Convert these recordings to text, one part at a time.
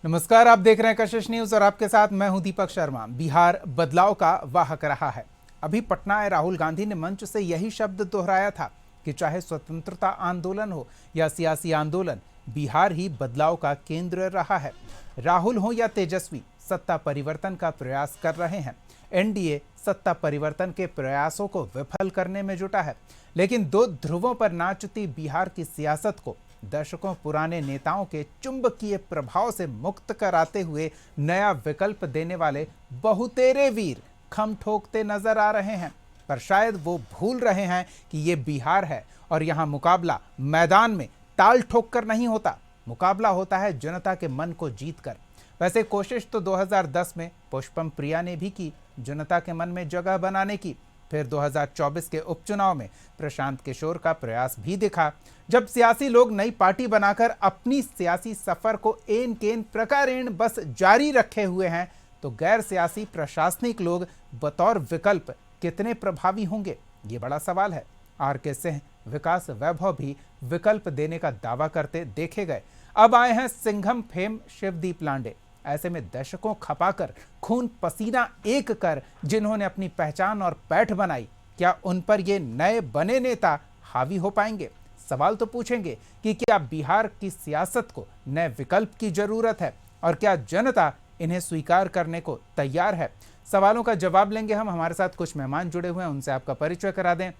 नमस्कार, आप देख रहे हैं कशिश न्यूज और आपके साथ मैं हूं दीपक शर्मा। बिहार बदलाव का वाहक रहा है। अभी पटना आए राहुल गांधी ने मंच से यही शब्द दोहराया था कि चाहे स्वतंत्रता आंदोलन हो या सियासी आंदोलन, बिहार ही बदलाव का केंद्र रहा है। राहुल हो या तेजस्वी, सत्ता परिवर्तन का प्रयास कर रहे हैं। एनडीए सत्ता परिवर्तन के प्रयासों को विफल करने में जुटा है, लेकिन दो ध्रुवों पर नाचती बिहार की सियासत को दशकों पुराने नेताओं के चुंबकीय प्रभाव से मुक्त कराते हुए नया विकल्प देने वाले बहुतेरे वीर खम ठोकते नजर आ रहे हैं। पर शायद वो भूल रहे हैं कि ये बिहार है और यहाँ मुकाबला मैदान में ताल ठोक कर नहीं होता, मुकाबला होता है जनता के मन को जीत कर। वैसे कोशिश तो 2010 में पुष्पम प्रिया ने भी की, जनता के मन में जगह बनाने की। फिर 2024 के उपचुनाव में प्रशांत किशोर का प्रयास भी दिखा। जब सियासी लोग नई पार्टी बनाकर अपनी सियासी सफर को एन केन प्रकारेण बस जारी रखे हुए हैं, तो गैर सियासी प्रशासनिक लोग बतौर विकल्प कितने प्रभावी होंगे, ये बड़ा सवाल है। आर के सिंह, विकास वैभव भी विकल्प देने का दावा करते देखे गए। अब आए हैं सिंघम फेम शिवदीप लांडे। ऐसे में दशकों खपाकर, खून पसीना एक कर जिन्होंने अपनी पहचान और पैठ बनाई, क्या उन पर ये नए बने नेता हावी हो पाएंगे? सवाल तो पूछेंगे कि क्या बिहार की सियासत को नए विकल्प की जरूरत है और क्या जनता इन्हें स्वीकार करने को तैयार है? सवालों का जवाब लेंगे हम। हमारे साथ कुछ मेहमान जुड़े हुए हैं, उनसे आपका परिचय करा दें।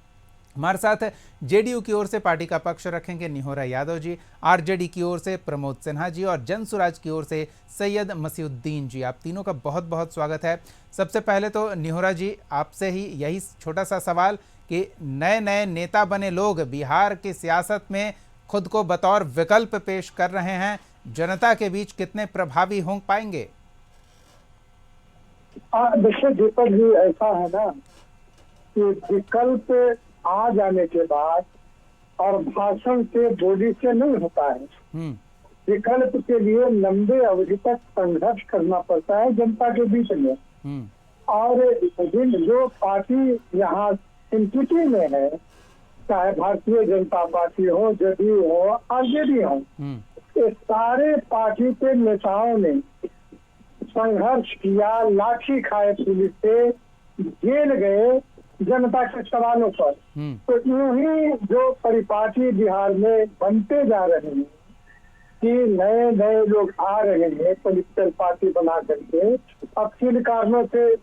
हमारे साथ जेडीयू की ओर से पार्टी का पक्ष रखेंगे निहोरा यादव जी, आरजेडी की ओर से प्रमोद सिन्हा जी और जनसुराज की ओर से सैयद मसीउद्दीन जी। आप तीनों का बहुत बहुत स्वागत है। सबसे पहले तो निहोरा जी, आपसे ही यही छोटा सा सवाल कि नए नए नेता बने लोग बिहार की सियासत में खुद को बतौर विकल्प पेश कर रहे हैं, जनता के बीच कितने प्रभावी हो पाएंगे? देखिए दीपक जी, ऐसा है ना कि विकल्प आ जाने के बाद और भाषण से, बोली से नहीं होता है। विकल्प के लिए लंबे अवधि तक संघर्ष करना पड़ता है जनता के बीच में। और जो पार्टी यहाँ एनसीपी में है, चाहे भारतीय जनता पार्टी हो, जदयू हो, आरजेडी हो, ये सारे पार्टी के नेताओं ने संघर्ष किया, लाठी खाए पुलिस से, जेल गए जनता के सवालों पर। तो यूं ही जो परिपाटी बिहार में बनते जा रहे हैं कि नए नए लोग आ रहे हैं पॉलिटिकल पार्टी बना करके, अब किन कारणों से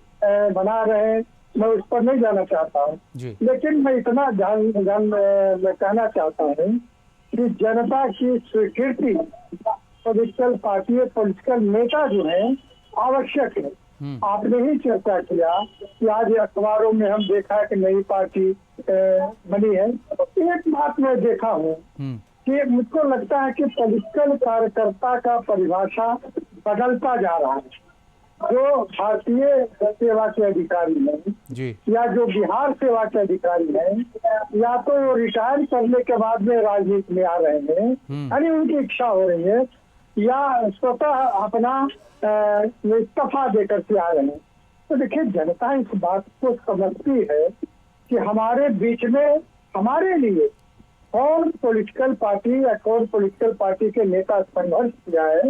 बना रहे हैं मैं उस पर नहीं जाना चाहता हूँ, लेकिन मैं इतना मैं कहना चाहता हूँ कि जनता की स्वीकृति पॉलिटिकल पार्टी, पॉलिटिकल नेता जो है आवश्यक है। आपने ही चर्चा किया कि आज अखबारों में हम देखा है कि नई पार्टी बनी है। एक बात मैं देखा हूँ कि मुझको लगता है कि पॉलिटिकल कार्यकर्ता का परिभाषा बदलता जा रहा है। जो भारतीय सेवा के अधिकारी हैं या जो बिहार सेवा के अधिकारी हैं, या तो वो रिटायर करने के बाद में राजनीति में आ रहे हैं, यानी उनकी इच्छा हो रही है, या स्वतः अपना इस्तीफा देकर के आ रहे हैं। तो देखिए, जनता इस बात को समझती है कि हमारे बीच में हमारे लिए कौन पॉलिटिकल पार्टी या कौन पॉलिटिकल पार्टी के नेता संघर्ष किया है,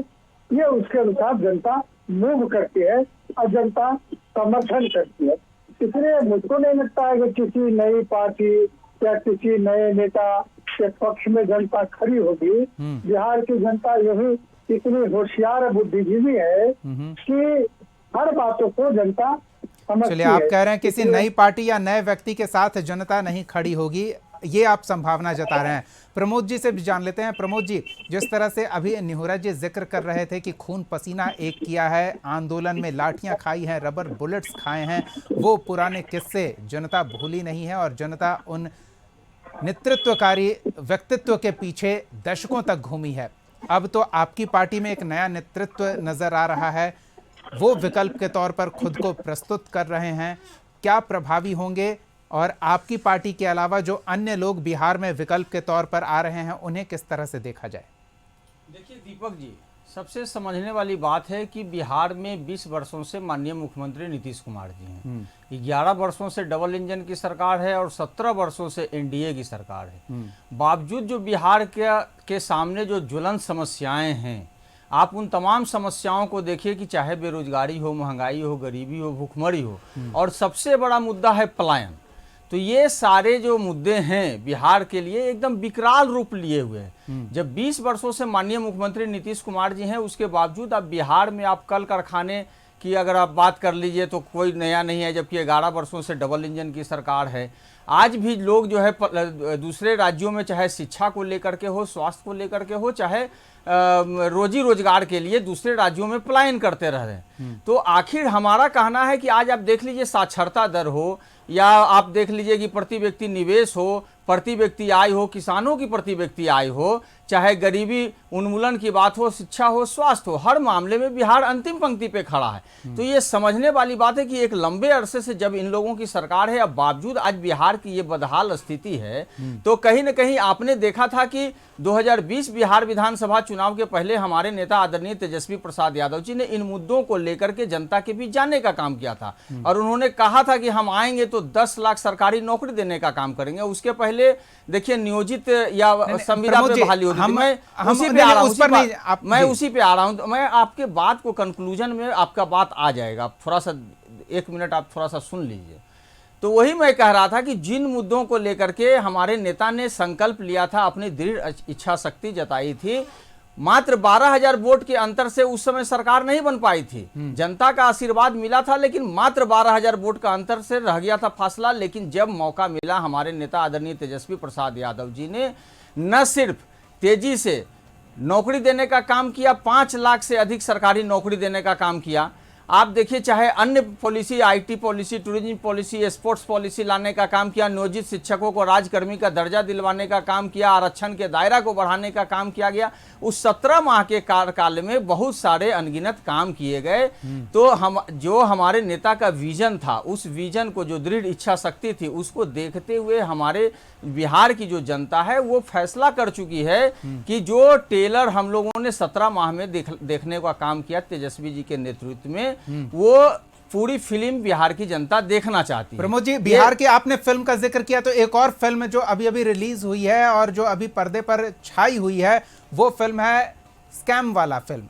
ये उसके अनुसार जनता मूव करती है और जनता समर्थन करती है। इसलिए मुझको नहीं लगता है कि किसी नई पार्टी या किसी नए नेता के पक्ष में जनता खड़ी होगी। बिहार की जनता यही इतनी होशियार बुद्धिजीवी है कि हर बातों को जनता समझती है। चलिए, आप कह रहे हैं किसी नई पार्टी या नए व्यक्ति के साथ जनता नहीं खड़ी होगी, ये आप संभावना जता रहे हैं। प्रमोद जी से भी जान लेते हैं। प्रमोद जी, जिस तरह से अभी निहोरा जी जिक्र कर रहे थे कि खून पसीना एक किया है, आंदोलन में लाठियां खाई हैं, रबर बुलेट्स खाए हैं, वो पुराने किस्से जनता भूली नहीं है और जनता उन नेतृत्वकारी व्यक्तित्व के पीछे दशकों तक घूमी है। अब तो आपकी पार्टी में एक नया नेतृत्व नजर आ रहा है, वो विकल्प के तौर पर खुद को प्रस्तुत कर रहे हैं। क्या प्रभावी होंगे और आपकी पार्टी के अलावा जो अन्य लोग बिहार में विकल्प के तौर पर आ रहे हैं, उन्हें किस तरह से देखा जाए? देखिए दीपक जी, सबसे समझने वाली बात है कि बिहार में 20 वर्षों से माननीय मुख्यमंत्री नीतीश कुमार जी हैं। 11 वर्षों से डबल इंजन की सरकार है और 17 वर्षों से एनडीए की सरकार है। बावजूद जो बिहार के सामने जो ज्वलंत समस्याएं हैं, आप उन तमाम समस्याओं को देखिए कि चाहे बेरोजगारी हो, महंगाई हो, गरीबी हो, भूखमरी हो, और सबसे बड़ा मुद्दा है पलायन। तो ये सारे जो मुद्दे हैं बिहार के लिए एकदम विकराल रूप लिए हुए हैं। जब 20 वर्षों से माननीय मुख्यमंत्री नीतीश कुमार जी हैं, उसके बावजूद अब बिहार में आप कल कारखाने की अगर आप बात कर लीजिए तो कोई नया नहीं है, जबकि 11 वर्षों से डबल इंजन की सरकार है। आज भी लोग जो है दूसरे राज्यों में, चाहे शिक्षा को लेकर के हो, स्वास्थ्य को लेकर के हो, चाहे रोजी रोजगार के लिए दूसरे राज्यों में पलायन करते रह रहे हैं। तो आखिर हमारा कहना है कि आज आप देख लीजिए साक्षरता दर हो, या आप देख लीजिए कि प्रति व्यक्ति निवेश हो, प्रति व्यक्ति आय हो, किसानों की प्रति व्यक्ति आय हो, चाहे गरीबी उन्मूलन की बात हो, शिक्षा हो, स्वास्थ्य हो, हर मामले में बिहार अंतिम पंक्ति पे खड़ा है। तो ये समझने वाली बात है कि एक लंबे अरसे से जब इन लोगों की सरकार है, अब बावजूद आज बिहार की ये बदहाल स्थिति है, तो कहीं ना कहीं आपने देखा था कि 2020 बिहार विधानसभा चुनाव के पहले हमारे नेता आदरणीय तेजस्वी प्रसाद यादव जी ने इन मुद्दों को लेकर के जनता के बीच जाने का काम किया था, और उन्होंने कहा था कि हम आएंगे तो 10 लाख सरकारी नौकरी देने का काम करेंगे। उसके पहले देखिए नियोजित या संविदा पे बहाली होती थी। मैं उसी पे आ रहा हूं, मैं उसी पे आ रहा हूं। मैं आपके बात को कंक्लूजन में आपका बात आ जाएगा, थोड़ा सा 1 मिनट आप थोड़ा सा सुन लीजिए। तो वही मैं कह रहा था कि जिन मुद्दों को लेकर के हमारे नेता ने संकल्प लिया था, अपनी दृढ़ इच्छा शक्ति जताई थी, मात्र 12,000 वोट के अंतर से उस समय सरकार नहीं बन पाई थी। जनता का आशीर्वाद मिला था, लेकिन मात्र 12,000 वोट का अंतर से रह गया था फासला। लेकिन जब मौका मिला, हमारे नेता आदरणीय तेजस्वी प्रसाद यादव जी ने न सिर्फ तेजी से नौकरी देने का काम किया, 5 लाख से अधिक सरकारी नौकरी देने का काम किया। आप देखिए, चाहे अन्य policy, IT policy, tourism policy, sports policy लाने का काम किया, नियोजित शिक्षकों को राजकर्मी का दर्जा दिलवाने का काम किया, आरक्षण के दायरा को बढ़ाने का काम किया गया। उस 17 माह के कार्यकाल में बहुत सारे अनगिनत काम किए गए। तो जो हमारे नेता का विजन था, उस विजन को, जो दृढ़ इच्छा शक्ति थी, उसको देखते हुए हमारे बिहार की जो जनता है वो फैसला कर चुकी है कि जो टेलर हम लोगों ने 17 माह में देखने का काम किया तेजस्वी जी के नेतृत्व में, वो पूरी फिल्म बिहार की जनता देखना चाहती है। प्रमोद जी, बिहार की आपने फिल्म का जिक्र किया, तो एक और फिल्म जो अभी अभी रिलीज हुई है और जो अभी पर्दे पर छाई हुई है, वो फिल्म है स्कैम वाला फिल्म।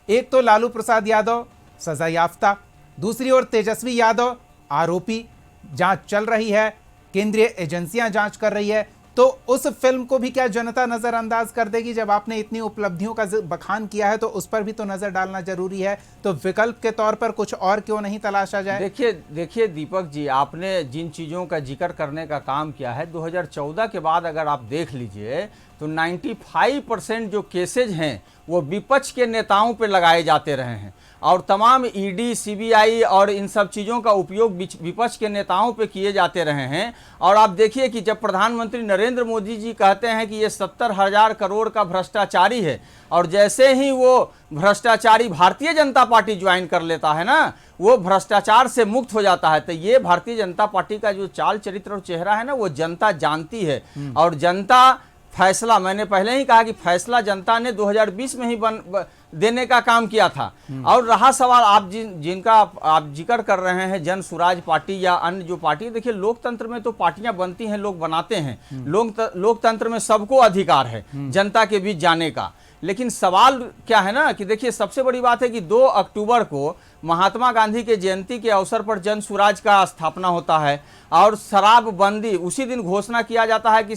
एक तो लालू प्रसाद यादव सजा याफ्ता, दूसरी ओर तेजस्वी यादव आरोपी। जांच चल रही है, केंद्रीय एजेंसियां जांच कर रही है। तो उस फिल्म को भी क्या जनता नजरअंदाज कर देगी? जब आपने इतनी उपलब्धियों का बखान किया है तो उस पर भी तो नजर डालना जरूरी है। तो विकल्प के तौर पर कुछ और क्यों नहीं तलाशा जाए? देखिए दीपक जी, आपने जिन चीजों का जिक्र करने का काम किया है, 2014 के बाद अगर आप देख लीजिए तो 95% जो केसेज हैं वो विपक्ष के नेताओं पे लगाए जाते रहे हैं, और तमाम ईडी, सीबीआई और इन सब चीज़ों का उपयोग विपक्ष के नेताओं पे किए जाते रहे हैं। और आप देखिए कि जब प्रधानमंत्री नरेंद्र मोदी जी कहते हैं कि ये 70,000 करोड़ का भ्रष्टाचारी है, और जैसे ही वो भ्रष्टाचारी भारतीय जनता पार्टी ज्वाइन कर लेता है ना, वो भ्रष्टाचार से मुक्त हो जाता है। तो ये भारतीय जनता पार्टी का जो चाल चरित्र और चेहरा है ना, वो जनता जानती है। और जनता फैसला, मैंने पहले ही कहा कि फैसला जनता ने 2020 में ही देने का काम किया था। और रहा सवाल आप जिनका आप जिक्र कर रहे हैं, जन सुराज पार्टी या अन्य जो पार्टी, देखिए लोकतंत्र में तो पार्टियां बनती हैं, लोग बनाते हैं। लोकतंत्र में सबको अधिकार है जनता के बीच जाने का। लेकिन सवाल क्या है ना कि देखिए, सबसे बड़ी बात है कि 2 अक्टूबर को महात्मा गांधी के जयंती के अवसर पर जन सुराज का स्थापना होता है, और शराबबंदी उसी दिन घोषणा किया जाता है कि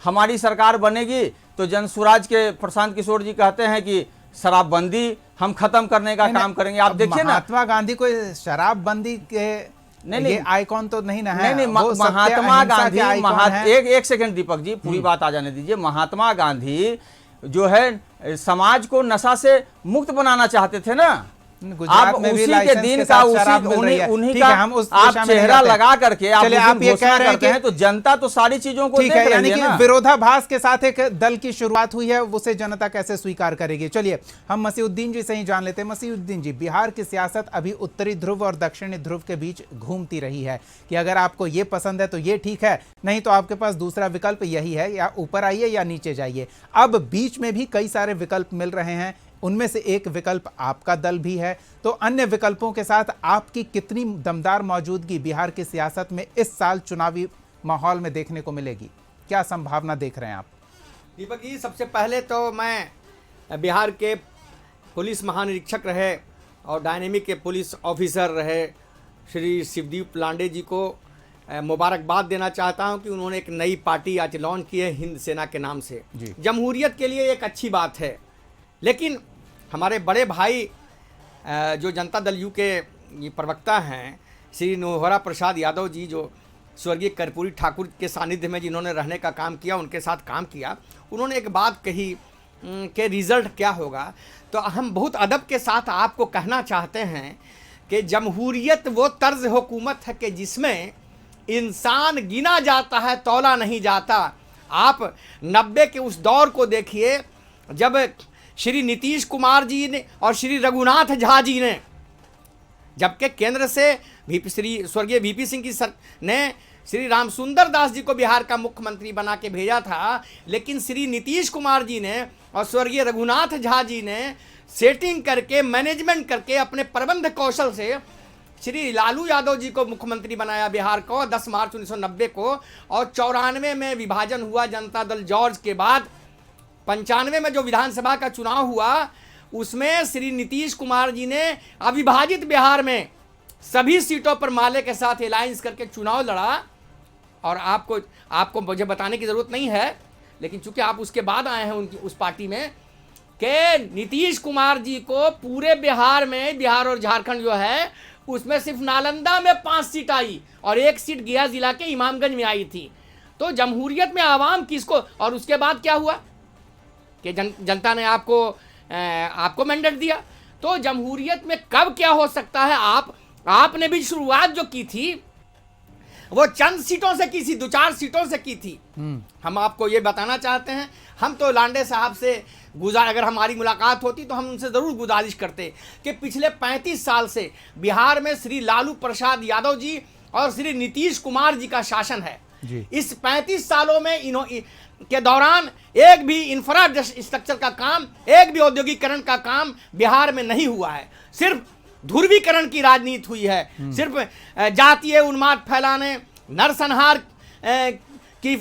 हमारी सरकार बनेगी। तो जन सुराज के प्रशांत किशोर जी कहते हैं कि शराबबंदी हम खत्म करने का काम करेंगे। आप देखिए ना, महात्मा गांधी कोई शराबबंदी के नहीं आइकॉन तो नहीं ना है। नहीं, महात्मा गांधी एक सेकंड दीपक जी, पूरी बात आ जाने दीजिए। महात्मा गांधी जो है समाज को नशा से मुक्त बनाना चाहते थे ना। आप उसी के दिन का उन्हीं का आप चेहरा लगा करके आप ये कह रहे हैं, तो जनता तो सारी चीजों को देख रही है। यानी कि विरोधाभास के साथ एक दल की शुरुआत हुई है, उसे जनता कैसे स्वीकार करेगी? चलिए हम मसीहुद्दीन जी से ही जान लेते हैं। मसीहुद्दीन जी, बिहार की सियासत अभी उत्तरी ध्रुव और दक्षिणी ध्रुव के बीच घूमती रही है कि अगर आपको ये पसंद है तो ये ठीक है, नहीं तो आपके पास दूसरा विकल्प यही है, या ऊपर आइए या नीचे जाइए। अब बीच में भी कई सारे विकल्प मिल रहे हैं, उनमें से एक विकल्प आपका दल भी है। तो अन्य विकल्पों के साथ आपकी कितनी दमदार मौजूदगी बिहार की सियासत में इस साल चुनावी माहौल में देखने को मिलेगी? क्या संभावना देख रहे हैं आप? दीपक जी, सबसे पहले तो मैं बिहार के पुलिस महानिरीक्षक रहे और डायनेमिक के पुलिस ऑफिसर रहे श्री शिवदीप लांडे जी को मुबारकबाद देना चाहता हूं कि उन्होंने एक नई पार्टी आज लॉन्च की है हिंद सेना के नाम से। जमहूरियत के लिए एक अच्छी बात है, लेकिन हमारे बड़े भाई जो जनता दल यू के ये प्रवक्ता हैं श्री नोहरा प्रसाद यादव जी, जो स्वर्गीय कर्पूरी ठाकुर के सानिध्य में जिन्होंने रहने का काम किया, उनके साथ काम किया, उन्होंने एक बात कही कि रिज़ल्ट क्या होगा। तो हम बहुत अदब के साथ आपको कहना चाहते हैं कि जमहूरियत वो तर्ज हुकूमत है कि जिसमें इंसान गिना जाता है, तौला नहीं जाता। आप 90 के उस दौर को देखिए जब श्री नीतीश कुमार जी ने और श्री रघुनाथ झा जी ने, जबकि केंद्र से श्री स्वर्गीय वीपी सिंह की ने श्री रामसुंदर दास जी को बिहार का मुख्यमंत्री बना के भेजा था, लेकिन श्री नीतीश कुमार जी ने और स्वर्गीय रघुनाथ झा जी ने सेटिंग करके, मैनेजमेंट करके, अपने प्रबंध कौशल से श्री लालू यादव जी को मुख्यमंत्री बनाया बिहार को 10 मार्च 1990 को। और 94 में विभाजन हुआ जनता दल जॉर्ज के बाद, 95 में जो विधानसभा का चुनाव हुआ उसमें श्री नीतीश कुमार जी ने अविभाजित बिहार में सभी सीटों पर माले के साथ अलायंस करके चुनाव लड़ा। और आपको मुझे बताने की ज़रूरत नहीं है, लेकिन चूंकि आप उसके बाद आए हैं उनकी उस पार्टी में, कि नीतीश कुमार जी को पूरे बिहार में, बिहार और झारखंड जो है उसमें सिर्फ नालंदा में 5 सीट आई और 1 सीट गया जिला के इमामगंज में आई थी। तो जमहूरियत में आवाम किसको, और उसके बाद क्या हुआ कि जनता ने आपको मैंडेट दिया। तो जमहूरियत में कब क्या हो सकता है, आपने भी शुरुआत जो की थी वो चंद सीटों से की थी, 2-4 सीटों से की थी। हम आपको ये बताना चाहते हैं, हम तो लांडे साहब से अगर हमारी मुलाकात होती तो हम उनसे ज़रूर गुजारिश करते कि पिछले 35 साल से बिहार में श्री लालू प्रसाद यादव जी और श्री नीतीश कुमार जी का शासन है जी। इस 35 सालों में के दौरान एक भी इंफ्रास्ट्रक्चर का काम, एक भी औद्योगिकरण का काम बिहार में नहीं हुआ है। सिर्फ ध्रुवीकरण की राजनीति हुई है, सिर्फ जातीय उन्माद फैलाने, नरसंहार की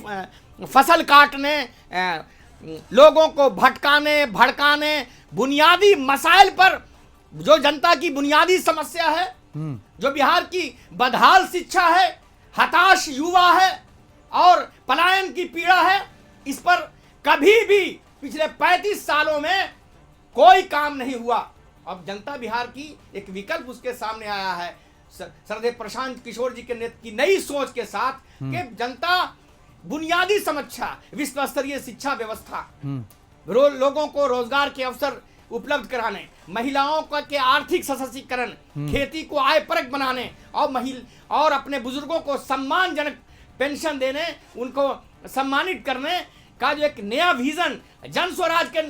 फसल काटने, लोगों को भड़काने, बुनियादी मसाइल पर जो जनता की बुनियादी समस्या है, जो बिहार की बदहाल शिक्षा है, हताश युवा है और पलायन की पीड़ा है, इस पर कभी भी पिछले 35 सालों में कोई काम नहीं हुआ। अब जनता बिहार की एक विकल्प उसके सामने आया है श्रद्धेय प्रशांत किशोर जी के नेतृत्व की नई सोच के साथ कि जनता बुनियादी समस्या, विश्व स्तरीय शिक्षा व्यवस्था, लोगों को रोजगार के अवसर उपलब्ध कराने, महिलाओं का के आर्थिक सशक्तिकरण, खेती को आयपरक बनाने और अपने बुजुर्गों को सम्मानजनक पेंशन देने, उनको सम्मानित करने का जो एक नया विजन जन स्वराज के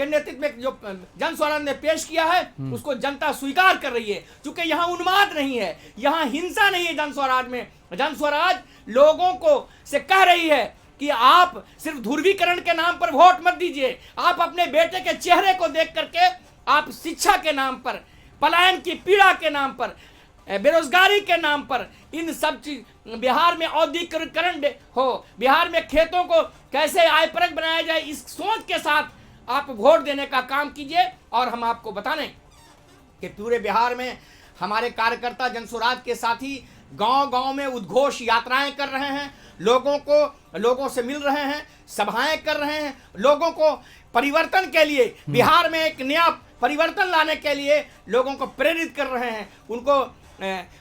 नेतृत्व में जो जन स्वराज ने पेश किया है उसको जनता स्वीकार कर रही है। क्योंकि यहाँ उन्माद नहीं है, यहाँ हिंसा नहीं है। जन स्वराज में जन स्वराज लोगों को से कह रही है कि आप सिर्फ ध्रुवीकरण के नाम पर वोट मत दीजिए, आप अपने बेटे के चेहरे को देख करके आप शिक्षा के नाम पर, पलायन की पीड़ा के नाम पर, बेरोजगारी के नाम पर, इन सब चीज बिहार में औद्योगिकरण हो, बिहार में खेतों को कैसे आयपरक बनाया जाए, इस सोच के साथ आप वोट देने का काम कीजिए। और हम आपको बता दें कि पूरे बिहार में हमारे कार्यकर्ता जन स्वराज के साथी गांव-गांव में उद्घोष यात्राएं कर रहे हैं, लोगों से मिल रहे हैं, सभाएं कर रहे हैं, लोगों को परिवर्तन के लिए, बिहार में एक नया परिवर्तन लाने के लिए लोगों को प्रेरित कर रहे हैं,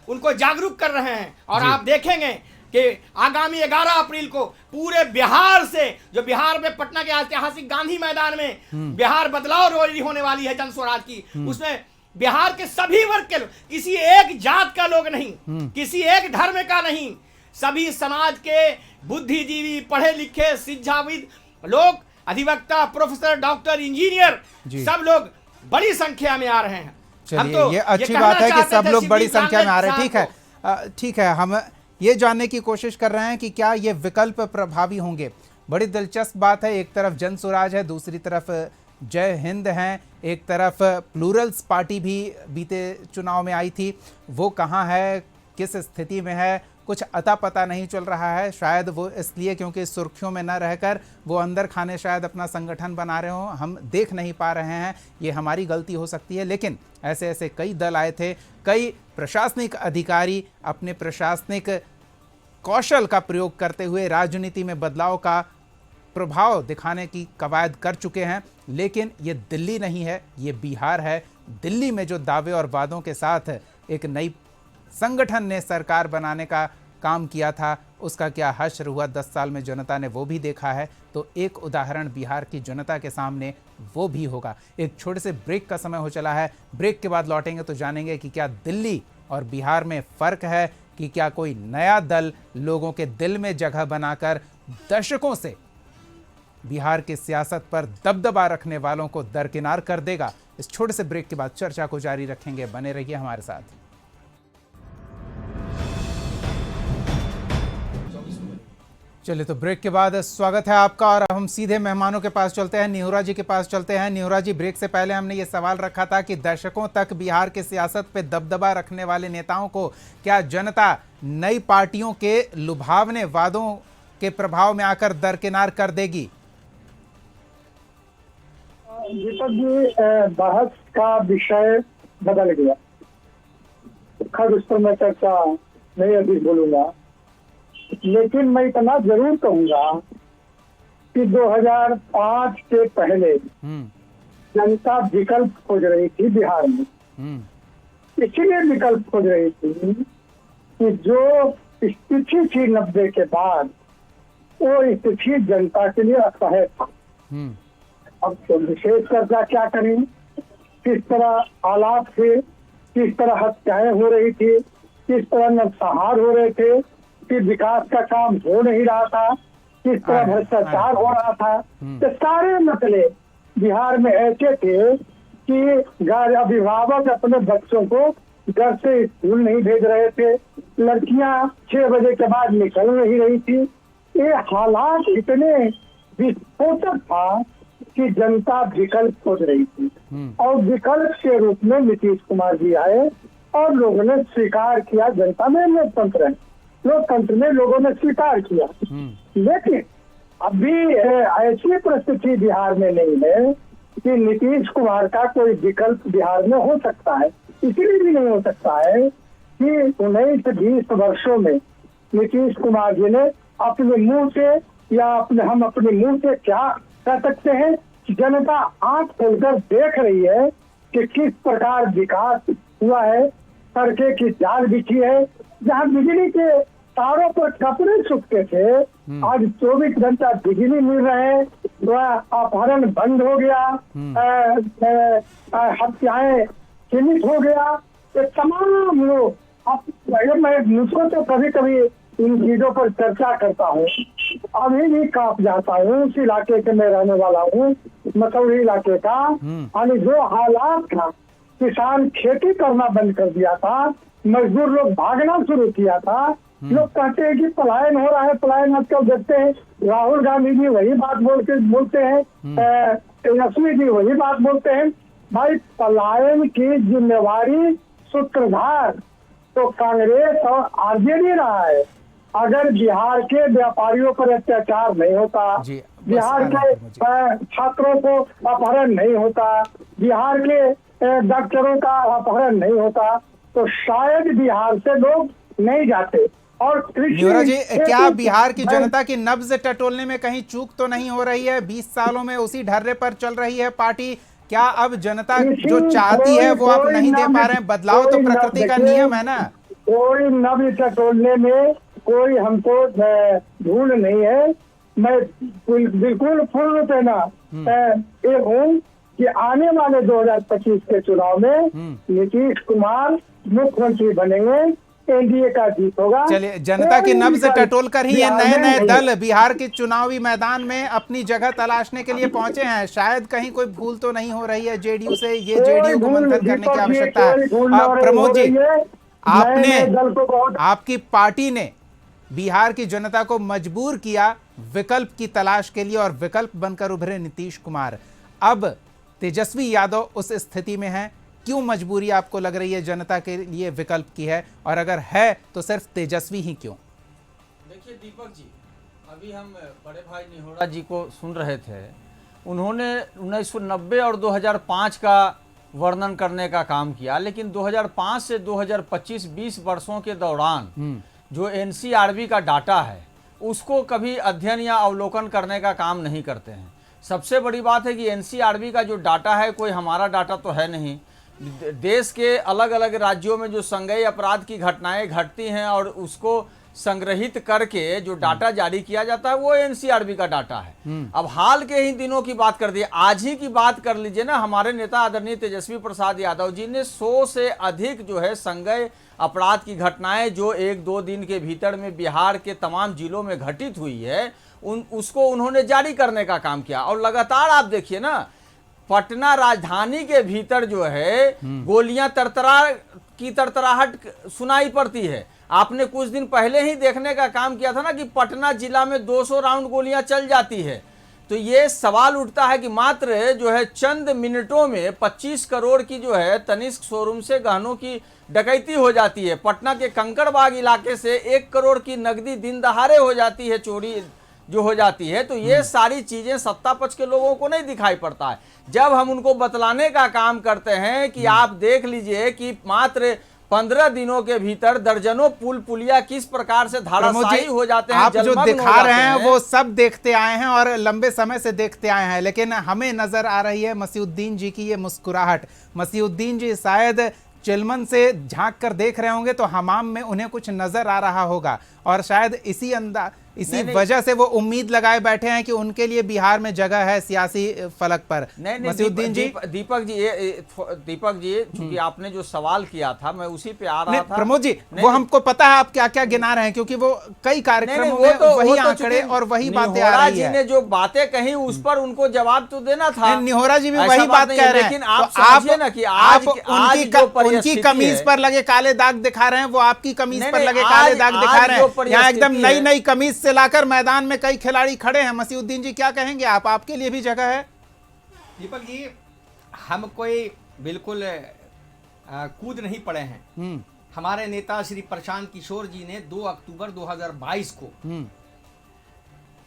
उनको जागरूक कर रहे हैं। और आप देखेंगे कि आगामी 11 अप्रैल को पूरे बिहार से, जो बिहार में पटना के ऐतिहासिक गांधी मैदान में बिहार बदलाव रैली होने वाली है जन स्वराज की, उसमें बिहार के सभी वर्ग के लोग, किसी एक जात का लोग नहीं, किसी एक धर्म का नहीं, सभी समाज के बुद्धिजीवी, पढ़े लिखे, शिक्षाविद लोग, अधिवक्ता, प्रोफेसर, डॉक्टर, इंजीनियर, सब लोग बड़ी संख्या में आ रहे हैं। चलिए, ये अच्छी बात है कि सब लोग बड़ी संख्या में आ रहे हैं। ठीक है, हम ये जानने की कोशिश कर रहे हैं कि क्या ये विकल्प प्रभावी होंगे। बड़ी दिलचस्प बात है, एक तरफ जन स्वराज है, दूसरी तरफ जय हिंद हैं, एक तरफ प्लूरल्स पार्टी भी बीते चुनाव में आई थी, वो कहाँ है, किस स्थिति में है, कुछ अता पता नहीं चल रहा है। शायद वो इसलिए क्योंकि सुर्खियों में न रहकर वो अंदर खाने शायद अपना संगठन बना रहे हों, हम देख नहीं पा रहे हैं, ये हमारी गलती हो सकती है। लेकिन ऐसे ऐसे कई दल आए थे, कई प्रशासनिक अधिकारी अपने प्रशासनिक कौशल का प्रयोग करते हुए राजनीति में बदलाव का प्रभाव दिखाने की कवायद कर चुके हैं। लेकिन ये दिल्ली नहीं है, ये बिहार है। दिल्ली में जो दावे और वादों के साथ एक नई संगठन ने सरकार बनाने का काम किया था, उसका क्या हश्र हुआ 10 साल में जनता ने वो भी देखा है। तो एक उदाहरण बिहार की जनता के सामने वो भी होगा। एक छोटे से ब्रेक का समय हो चला है। ब्रेक के बाद लौटेंगे तो जानेंगे कि क्या दिल्ली और बिहार में फ़र्क है, कि क्या कोई नया दल लोगों के दिल में जगह बनाकर दशकों से बिहार की सियासत पर दबदबा रखने वालों को दरकिनार कर देगा। इस छोटे से ब्रेक के बाद चर्चा को जारी रखेंगे, बने रहिए हमारे साथ। चलिए, तो ब्रेक के बाद स्वागत है आपका और अब हम सीधे मेहमानों के पास चलते हैं, नेहुरा जी के पास चलते हैं। नेहुरा जी, ब्रेक से पहले हमने ये सवाल रखा था कि दशकों तक बिहार के सियासत पे दबदबा रखने वाले नेताओं को क्या जनता नई पार्टियों के लुभावने वादों के प्रभाव में आकर दरकिनार कर देगी? दीपक जी, बहस का विषय बदल गया। खैर, उस पर मैं चर्चा नहीं अभी बोलूंगा, लेकिन मैं इतना जरूर कहूंगा कि 2005 के पहले जनता विकल्प खोज रही थी बिहार में। इसलिए विकल्प खोज रही थी कि जो स्थिति थी 90 के बाद, वो स्थिति जनता के लिए असह्य था। अब तो विशेष चर्चा क्या करें, किस तरह हालात थे, किस तरह हत्याएं हो रही थी, किस तरह नरसंहार हो रहे थे, कि विकास का काम हो नहीं रहा था, किस तरह भ्रष्टाचार हो रहा था। तो सारे मसले बिहार में ऐसे थे कि अभिभावक अपने बच्चों को घर से स्कूल नहीं भेज रहे थे, लड़कियां 6 बजे के बाद निकल नहीं रही थी। ये हालात इतने विस्फोटक था कि जनता विकल्प खोज रही थी और विकल्प के रूप में नीतीश कुमार जी आए और लोगों ने स्वीकार किया। जनता में लोकतंत्र है, लोकतंत्र में लोगों ने स्वीकार किया। लेकिन अभी ऐसी परिस्थिति बिहार में नहीं है कि नीतीश कुमार का कोई विकल्प बिहार में हो सकता है। इसलिए भी नहीं हो सकता है कि 19-20 वर्षों में नीतीश कुमार जी ने अपने मुंह से या हम अपने मुंह से क्या कह सकते हैं, जनता आंख खोलकर देख रही है कि किस प्रकार विकास हुआ है, सड़कें की जाल बिछी है। जहाँ बिजली के तारों पर कपड़े सूखते थे, आज 24 घंटा बिजली मिल रहे हैं, अपहरण बंद हो गया, हत्याएं सीमित हो गया। ये तमाम लोग, मैं मुझको तो कभी कभी इन चीजों पर चर्चा करता हूँ, अभी भी कांप जाता हूँ। उस इलाके के मैं रहने वाला हूँ, मसौरी इलाके का। यानी जो हालात था, किसान खेती करना बंद कर दिया था, मजदूर लोग भागना शुरू किया था। लोग कहते हैं कि पलायन हो रहा है, पलायन आजकल देखते हैं, राहुल गांधी जी वही बात बोलते हैं, तेजस्वी जी वही बात बोलते हैं। भाई, पलायन की जिम्मेवारी सूत्रधार तो कांग्रेस और आरजेडी रहा है। अगर बिहार के व्यापारियों पर अत्याचार नहीं होता, बिहार के छात्रों को अपहरण नहीं होता, बिहार के डॉक्टरों का अपहरण नहीं होता, तो शायद बिहार से लोग नहीं जाते। और नेहुरा जी, क्या बिहार की जनता की नब्ज टटोलने में कहीं चूक तो नहीं हो रही है? 20 सालों में उसी ढर्रे पर चल रही है पार्टी। क्या अब जनता जो चाहती है वो आप नहीं दे पा रहे हैं? बदलाव तो प्रकृति का नियम है ना। कोई नब्ज टटोलने में कोई हमको भूल नहीं है। मैं बिल्कुल पूर्ण रूप ये हूँ कि आने वाले 2025 के चुनाव में नीतीश कुमार मुख्यमंत्री बनेंगे, एनडीए का जीत होगा। चलिए, जनता की नब्ज टटोल कर ही ये नए नए दल बिहार के चुनावी मैदान में अपनी जगह तलाशने के लिए पहुंचे हैं। शायद कहीं कोई भूल तो नहीं हो रही है जेडीयू से, ये जेडीयू को मंथन करने की आवश्यकता है। प्रमोद जी, आपकी पार्टी ने बिहार की जनता को मजबूर किया विकल्प की तलाश के लिए और विकल्प बनकर उभरे नीतीश कुमार। अब तेजस्वी यादव उस स्थिति में हैं, क्यों मजबूरी आपको लग रही है जनता के लिए विकल्प की है, और अगर है तो सिर्फ तेजस्वी ही क्यों? देखिए दीपक जी, अभी हम बड़े भाई निहोरा जी को सुन रहे थे, उन्होंने 1990 और 2005 का वर्णन करने का काम किया, लेकिन 2005 से 2025 20 वर्षों के दौरान जो एनसीआरबी का डाटा है उसको कभी अध्ययन या अवलोकन करने का काम नहीं करते हैं। सबसे बड़ी बात है कि एनसीआरबी का जो डाटा है कोई हमारा डाटा तो है नहीं। देश के अलग अलग राज्यों में जो संज्ञेय अपराध की घटनाएं घटती हैं और उसको संग्रहित करके जो डाटा जारी किया जाता है वो एनसीआरबी का डाटा है। अब हाल के ही दिनों की बात कर दी, आज ही की बात कर लीजिए ना, हमारे नेता आदरणीय तेजस्वी प्रसाद यादव जी ने 100 से अधिक जो है संज्ञेय अपराध की घटनाएं जो 1-2 दिन के भीतर में बिहार के तमाम जिलों में घटित हुई है उसको उन्होंने जारी करने का काम किया। और लगातार आप देखिए ना, पटना राजधानी के भीतर जो है गोलियां तरतराहट सुनाई पड़ती है। आपने कुछ दिन पहले ही देखने का काम किया था ना कि पटना जिला में 200 राउंड गोलियां चल जाती है। तो ये सवाल उठता है कि मात्र जो है चंद मिनटों में 25 करोड़ की जो है तनिष्क शोरूम से गहनों की डकैती हो जाती है। पटना के कंकड़बाग इलाके से 1 करोड़ की नकदी दिन दहाड़े हो जाती है, चोरी जो हो जाती है। तो ये सारी चीजें सत्ता पक्ष के लोगों को नहीं दिखाई पड़ता है। जब हम उनको बतलाने का काम करते हैं कि आप देख लीजिए कि मात्र 15 दिनों के भीतर दर्जनों पुल पुलिया किस प्रकार से धाराशायी हो जाते हैं, आप जो दिखा रहे हैं वो सब देखते आए हैं और लंबे समय से देखते आए हैं, लेकिन हमें नजर आ रही है मसीउद्दीन जी की ये मुस्कुराहट। मसीउद्दीन जी शायद चिलमन से झांक कर देख रहे होंगे तो हमाम में उन्हें कुछ नजर आ रहा होगा, और शायद इसी वजह से वो उम्मीद लगाए बैठे हैं कि उनके लिए बिहार में जगह है सियासी फलक पर। मसीउद्दीन जी, दीपक जी चूंकि आपने जो सवाल किया था मैं उसी पे आ रहा था। प्रमोद जी, वो हमको पता है आप क्या क्या गिना रहे हैं, क्योंकि वो कई कार्यक्रमों में वही आंकड़े और वही बातें आ रही है। ने जो बातें कही उस पर उनको जवाब तो देना था। निहोरा जी भी वही बात कह रहे हैं, लेकिन आप समझिए ना कि आज उनकी कमीज पर लगे काले दाग दिखा रहे हैं, वो आपकी कमीज पर लगे काले दाग दिखा रहे हैं। यहाँ एकदम नई नई कमीज से लाकर मैदान में कई खिलाड़ी खड़े हैं। मसीउद्दीन जी क्या कहेंगे आप? आपके लिए भी जगह है। दीपक जी, हम कोई बिल्कुल कूद नहीं पड़े हैं। हमारे नेता श्री प्रशांत किशोर जी ने 2 अक्टूबर 2022 को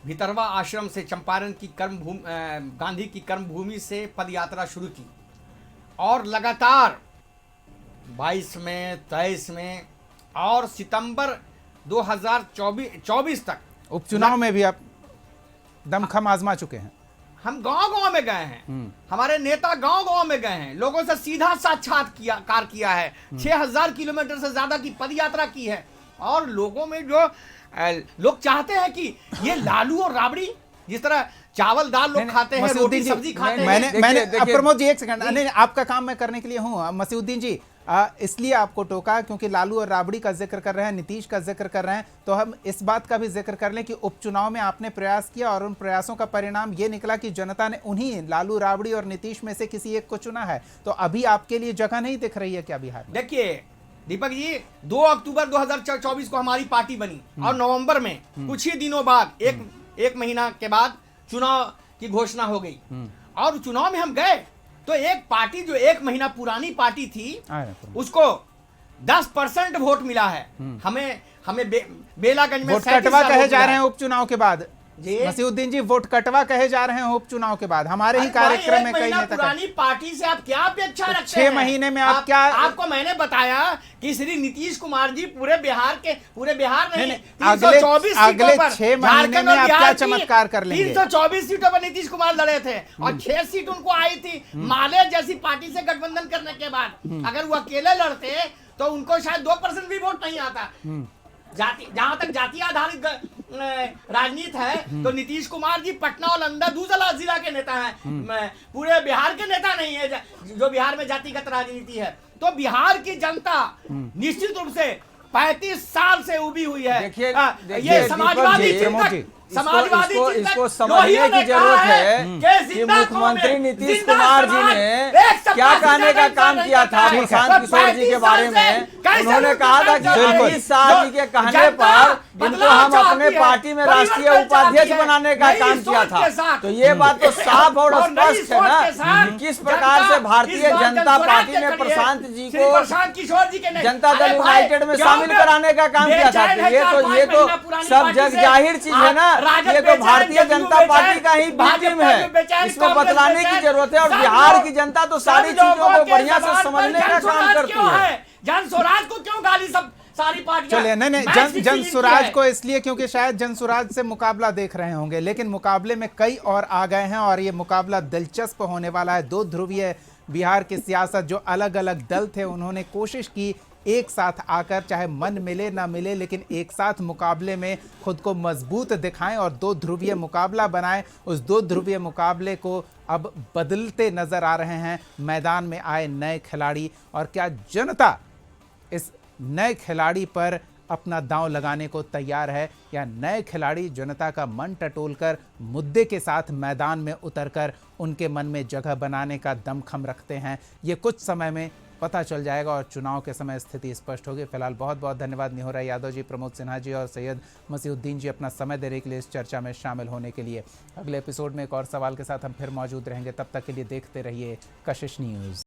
भितरवा आश्रम से चंपारण की गांधी की कर्मभूमि से पद यात्रा शुरू की और लगातार 22 में, 23 में और सितंबर 2024 तक उपचुनाव में भी आप दमखम आजमा चुके हैं। हम गांव-गांव में गए हैं, हमारे नेता गांव-गांव में गए हैं, लोगों से सीधा साक्षात्कार किया है, 6000 किलोमीटर से ज्यादा की पद यात्रा की है। और लोगों में जो लोग चाहते हैं कि ये लालू और राबड़ी जिस तरह चावल दाल लोग खाते हैं, रोटी सब्जी खाते हैं। मैंने प्रमोद जी एक सेकंड, आपका काम मैं करने के लिए हूं। मसीउद्दीन जी, इसलिए आपको टोका क्योंकि लालू और राबड़ी का जिक्र कर रहे हैं, नीतीश का जिक्र कर रहे हैं, तो हम इस बात का भी जिक्र कर लें कि उपचुनाव में आपने प्रयास किया और उन प्रयासों का परिणाम ये निकला कि जनता ने उन्हीं लालू, राबड़ी और नीतीश में से किसी एक को चुना है। तो अभी आपके लिए जगह नहीं दिख रही है क्या बिहार में? देखिए दीपक जी, 2 अक्टूबर 2024 को हमारी पार्टी बनी और नवंबर में कुछ ही दिनों बाद एक महीना के बाद चुनाव की घोषणा हो गई और चुनाव में हम गए तो एक पार्टी जो 1 महीना पुरानी पार्टी थी उसको 10% वोट मिला है। हमें बेलागंज में वोट कटवा कहे जा रहे हैं उपचुनाव के बाद। मसीउद्दीन जी, वोट कटवा कहे जा रहे हैं उपचुनाव के बाद। हमारे ही कार्यक्रम में कई नेता पुरानी पार्टी से आप क्या अपेक्षा रखते हैं? 6 महीने में आप क्या? आपको मैंने बताया कि श्री नीतीश कुमार जी पूरे बिहार नहीं, अगले 6 महीने में आप क्या चमत्कार कर लेंगे? 324 सीटों पर नीतीश कुमार लड़े थे और 6 सीट उनको आई थी माले जैसी पार्टी से गठबंधन करने के बाद। अगर वो अकेले लड़ते तो उनको शायद 2% भी वोट नहीं आता। जहां तक जाति आधारित राजनीति है तो नीतीश कुमार जी पटना और नंदा दूसरा जिला के नेता हैं, पूरे बिहार के नेता नहीं है जो बिहार में जातिगत राजनीति है। तो बिहार की जनता निश्चित रूप से 35 साल से उबी हुई है। देखिए ये समाजवादी इसको समझने की जरूरत है कि मुख्यमंत्री नीतीश कुमार जी ने क्या कहने का काम किया था प्रशांत किशोर जी के बारे में। उन्होंने कहा था कि अमित शाह जी के कहने पर इनको हम अपने पार्टी में राष्ट्रीय उपाध्यक्ष बनाने का काम किया था। तो ये बात तो साफ और स्पष्ट है ना कि किस प्रकार से भारतीय जनता पार्टी ने प्रशांत जी को जनता दल यूनाइटेड में शामिल कराने का काम किया था। ये तो सब जग जाहिर चीज है ना, ये तो भारतीय जनता पार्टी का ही विक्टिम है, इसको बतलाने की जरूरत है। और बिहार की जनता तो सारी चीजों को बढ़िया से समझने का काम करती है। जन स्वराज को क्यों गाली सब सारी पार्टियां? चलिए नहीं, जन स्वराज को इसलिए क्योंकि शायद जन स्वराज से मुकाबला देख रहे होंगे, लेकिन मुकाबले में कई और आ गए हैं और ये मुकाबला दिलचस्प होने वाला है। दो ध्रुवीय बिहार की सियासत, जो अलग अलग दल थे उन्होंने कोशिश की एक साथ आकर, चाहे मन मिले ना मिले, लेकिन एक साथ मुकाबले में खुद को मजबूत दिखाएं और दो ध्रुवीय मुकाबला बनाएं। उस दो ध्रुवीय मुकाबले को अब बदलते नजर आ रहे हैं मैदान में आए नए खिलाड़ी। और क्या जनता इस नए खिलाड़ी पर अपना दांव लगाने को तैयार है, या नए खिलाड़ी जनता का मन टटोलकर मुद्दे के साथ मैदान में उतरकर उनके मन में जगह बनाने का दमखम रखते हैं? ये कुछ समय में पता चल जाएगा और चुनाव के समय स्थिति स्पष्ट होगी। फिलहाल बहुत बहुत धन्यवाद निहोरा यादव जी, प्रमोद सिन्हा जी और सैयद मसीहुद्दीन जी अपना समय देने के लिए, इस चर्चा में शामिल होने के लिए। अगले एपिसोड में एक और सवाल के साथ हम फिर मौजूद रहेंगे। तब तक के लिए देखते रहिए कशिश न्यूज़।